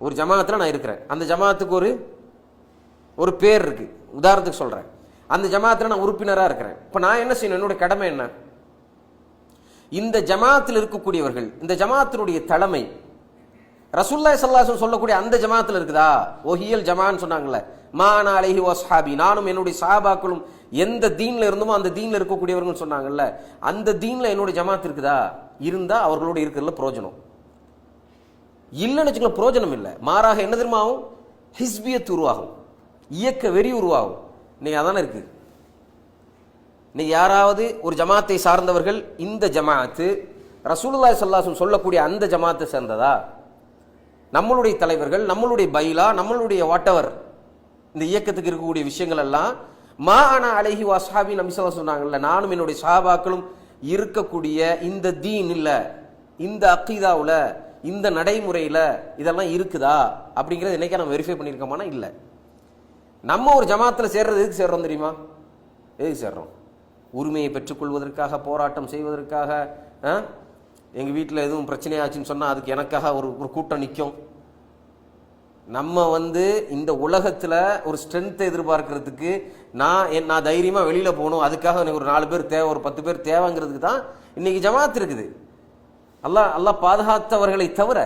ஒரு ஜமாத்தில் நான் இருக்கிறேன், அந்த ஜமாத்துக்கு ஒரு பேர் இருக்கு, உதாரணத்துக்கு சொல்கிறேன், அந்த ஜமாத்தில் நான் உறுப்பினராக இருக்கிறேன். இப்போ நான் என்ன செய்யணும்? என்னுடைய கடமை என்ன? இந்த ஜமாத்தில் இருக்கக்கூடியவர்கள், இந்த ஜமாத்தினுடைய தலைமை ரசூலுல்லாஹி ஸல்லல்லாஹு அலைஹி வஸல்லம் சொல்லக்கூடிய அந்த ஜமாத்தில் இருக்குதா? ஒஹியல் ஜமான்னு சொன்னாங்கல்ல, மானா அலைஹி வஸ்ஹாபி, நானும் என்னுடைய சஹாபாக்களும் எந்த தீன்ல இருந்தோமோ அந்த தீன்ல இருக்கக்கூடியவர்கள் சொன்னாங்கல்ல, அந்த தீன்ல என்னுடைய ஜமாத் இருக்குதா? இருந்தா அவர்களோட இருக்கிறதுல பிரயோஜனம். இல்லைன்னு வச்சுக்கலாம், பிரயோஜனம் இல்லை. மாறாக என்ன தெரியுமா ஆகும்? ஹிஸ்பியத் உருவாகும், இயக்க வெறி உருவாகும். இன்னைக்கு அதானே இருக்கு. இன்னைக்கு யாராவது ஒரு ஜமாத்தை சார்ந்தவர்கள் இந்த ஜமாத்து ரசூலுல்லாஹி ஸல்லல்லாஹு அலைஹி வஸல்லம் சொல்லக்கூடிய அந்த ஜமாத்தை சேர்ந்ததா? நம்மளுடைய தலைவர்கள், நம்மளுடைய பைலா, நம்மளுடைய வாட்டவர் இந்த இயக்கத்துக்கு இருக்கக்கூடிய விஷயங்கள் எல்லாம் மா அனா அலைஹி வஸ்ஹாபி நபி ஸல்லல்லாஹு அலைஹி வஸல்லம் சொன்னாங்கல்ல, நானும் என்னுடைய சஹாபாக்களும் இருக்கக்கூடிய இந்த தீன் இல்ல, இந்த அக்கீதாவுல, இந்த நடைமுறையில இதெல்லாம் இருக்குதா அப்படிங்கிறது என்னைக்கா நம்ம வெரிஃபை பண்ணியிருக்கோமானா இல்லை. நம்ம ஒரு ஜமாத்தில் சேர்றது எதுக்கு சேர்றோம் தெரியுமா? எதுக்கு சேர்றோம்? உரிமையை பெற்றுக்கொள்வதற்காக, போராட்டம் செய்வதற்காக. எங்கள் வீட்டில் எதுவும் பிரச்சனையாச்சுன்னு சொன்னால் அதுக்கு எனக்காக ஒரு கூட்டம் நிற்கும். நம்ம இந்த உலகத்தில் ஒரு ஸ்ட்ரென்த்தை எதிர்பார்க்கறதுக்கு நான் தைரியமாக வெளியில் போகணும், அதுக்காக எனக்கு ஒரு 4 பேர் தேவை, ஒரு 10 பேர் தேவைங்கிறதுக்கு தான் இன்னைக்கு ஜமாத் இருக்குது. அல்லாஹ் பாதுகாத்தவர்களை தவிர